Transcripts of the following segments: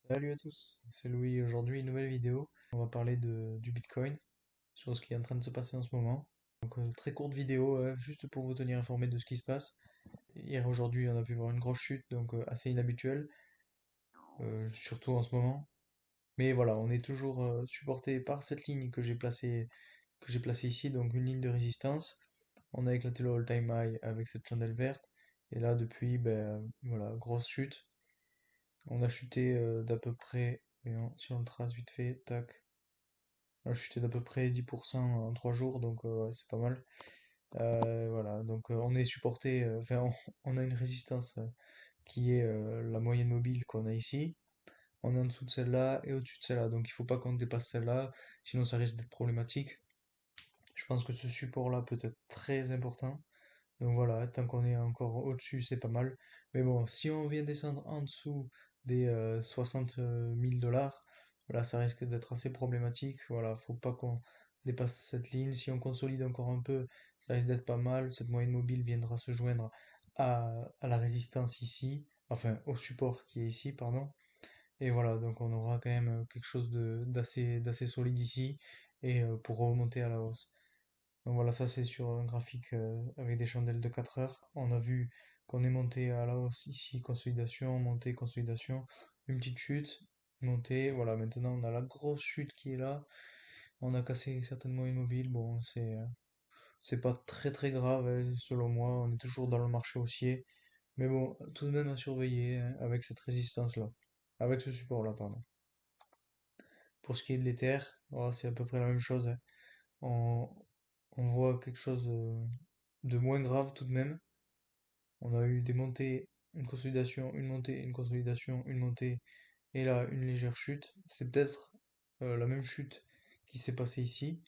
Salut à tous, c'est Louis. Aujourd'hui, une nouvelle vidéo. On va parler du Bitcoin, sur ce qui est en train de se passer en ce moment. Très courte vidéo, juste pour vous tenir informé de ce qui se passe. Hier, aujourd'hui, on a pu voir une grosse chute, donc assez inhabituelle, surtout en ce moment. Mais voilà, on est toujours supporté par cette ligne que j'ai placée ici, donc une ligne de résistance. On a éclaté le all-time high avec cette chandelle verte. Et là, depuis, ben voilà, grosse chute. On a chuté d'à peu près, si on le trace vite fait, tac. On a chuté d'à peu près 10% en 3 jours, donc ouais, c'est pas mal. Voilà, donc on est supporté, enfin on a une résistance qui est la moyenne mobile qu'on a ici. On est en dessous de celle-là et au-dessus de celle-là, donc il faut pas qu'on dépasse celle-là, sinon ça risque d'être problématique. Je pense que ce support-là peut être très important. Donc voilà, tant qu'on est encore au-dessus, c'est pas mal. Mais bon, si on vient descendre en dessous des 60 000 dollars, voilà, ça risque d'être assez problématique. Voilà, faut pas qu'on dépasse cette ligne. Si on consolide encore un peu, ça risque d'être pas mal. Cette moyenne mobile viendra se joindre à la résistance ici, enfin au support qui est ici, pardon. Et voilà, donc on aura quand même quelque chose d'assez solide ici et pour remonter à la hausse. Donc voilà, ça c'est sur un graphique avec des chandelles de 4 heures. On a vu qu'on est monté à la hausse ici, consolidation, montée, consolidation, une petite chute, montée. Voilà, maintenant on a la grosse chute qui est là. On a cassé certainement immobile. Bon, c'est pas très très grave selon moi. On est toujours dans le marché haussier. Mais bon, tout de même à surveiller hein, avec cette résistance-là. Avec ce support-là, pardon. Pour ce qui est de l'Ether, voilà, c'est à peu près la même chose, hein. On, on voit quelque chose de moins grave tout de même. On a eu des montées, une consolidation, une montée, une consolidation, une montée, et là une légère chute. C'est peut-être la même chute qui s'est passée ici.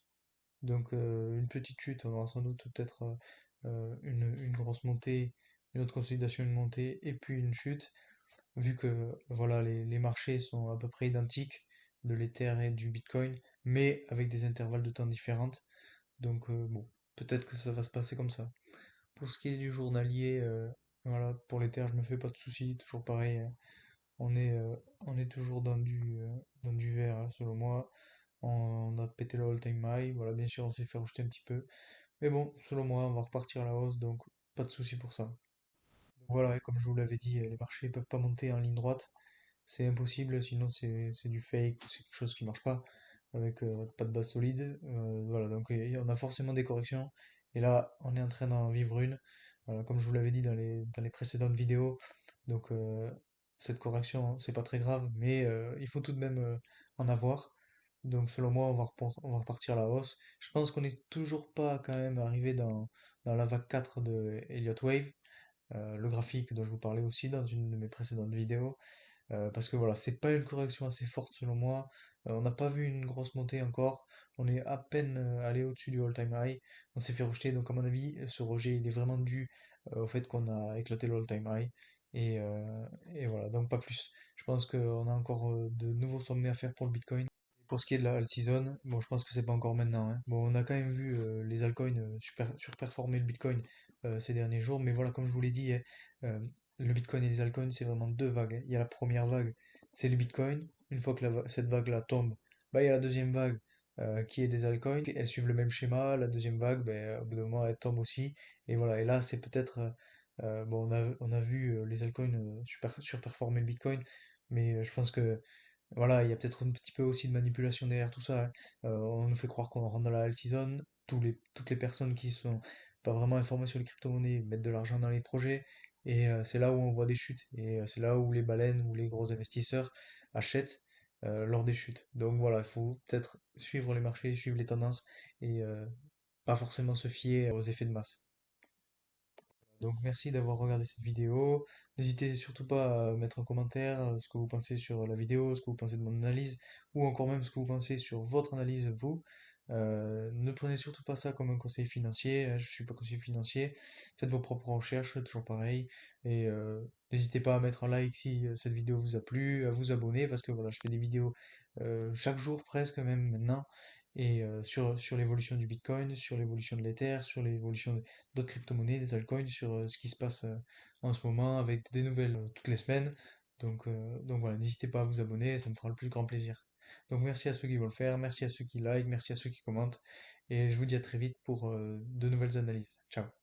Donc une petite chute, on aura sans doute peut-être une grosse montée, une autre consolidation, une montée, et puis une chute. Vu que voilà, les marchés sont à peu près identiques de l'Ether et du Bitcoin, mais avec des intervalles de temps différents. Donc bon, peut-être que ça va se passer comme ça. Pour ce qui est du journalier, voilà, pour les terres, je me fais pas de soucis, toujours pareil, hein. On est toujours dans du vert, hein, selon moi. On a pété le all-time high, voilà, bien sûr, on s'est fait rejeter un petit peu. Mais bon, selon moi, on va repartir à la hausse, donc pas de soucis pour ça. Donc voilà, et comme je vous l'avais dit, les marchés peuvent pas monter en ligne droite. C'est impossible, sinon c'est du fake, c'est quelque chose qui marche pas, avec pas de base solide. Voilà, donc on a forcément des corrections. Et là, on est en train d'en vivre une, comme je vous l'avais dit dans les précédentes vidéos. Donc cette correction, c'est pas très grave, mais il faut tout de même en avoir. Donc selon moi, on va repartir à la hausse. Je pense qu'on n'est toujours pas quand même arrivé dans la vague 4 de Elliott Wave, le graphique dont je vous parlais aussi dans une de mes précédentes vidéos. Parce que voilà, c'est pas une correction assez forte selon moi. On n'a pas vu une grosse montée encore. On est à peine allé au-dessus du all-time high. On s'est fait rejeter. Donc à mon avis, ce rejet, il est vraiment dû au fait qu'on a éclaté le all-time high. Et voilà, donc pas plus. Je pense qu'on a encore de nouveaux sommets à faire pour le Bitcoin. Pour ce qui est de la alt season, bon, je pense que c'est pas encore maintenant, hein. Bon, on a quand même vu les altcoins surperformer le Bitcoin ces derniers jours, mais voilà, comme je vous l'ai dit, hein, euh, le Bitcoin et les altcoins, c'est vraiment deux vagues, hein. Il y a la première vague, c'est le Bitcoin. Une fois que cette vague-là tombe, bah, il y a la deuxième vague qui est des altcoins. Elles suivent le même schéma. La deuxième vague, ben, au bout d'un moment, elle tombe aussi. Et voilà, et là, c'est peut-être. Bon, on a vu les altcoins surperformer le Bitcoin, mais je pense que voilà, il y a peut-être un petit peu aussi de manipulation derrière tout ça, hein. On nous fait croire qu'on rentre dans la alt season. Toutes les personnes qui sont pas vraiment informées sur les crypto-monnaies mettent de l'argent dans les projets. Et c'est là où on voit des chutes. Et c'est là où les baleines ou les gros investisseurs achètent lors des chutes. Donc voilà, il faut peut-être suivre les marchés, suivre les tendances et pas forcément se fier aux effets de masse. Donc merci d'avoir regardé cette vidéo. N'hésitez surtout pas à mettre en commentaire ce que vous pensez sur la vidéo, ce que vous pensez de mon analyse, ou encore même ce que vous pensez sur votre analyse, vous. Ne prenez surtout pas ça comme un conseil financier, hein, je suis pas conseiller financier. Faites vos propres recherches, toujours pareil. Et n'hésitez pas à mettre un like si cette vidéo vous a plu, à vous abonner, parce que voilà, je fais des vidéos chaque jour presque même maintenant. Et sur l'évolution du Bitcoin, sur l'évolution de l'Ether, sur l'évolution d'autres crypto-monnaies, des altcoins, sur ce qui se passe en ce moment avec des nouvelles toutes les semaines. Donc voilà, n'hésitez pas à vous abonner, ça me fera le plus grand plaisir. Donc merci à ceux qui vont le faire, merci à ceux qui like, merci à ceux qui commentent, et je vous dis à très vite pour de nouvelles analyses. Ciao.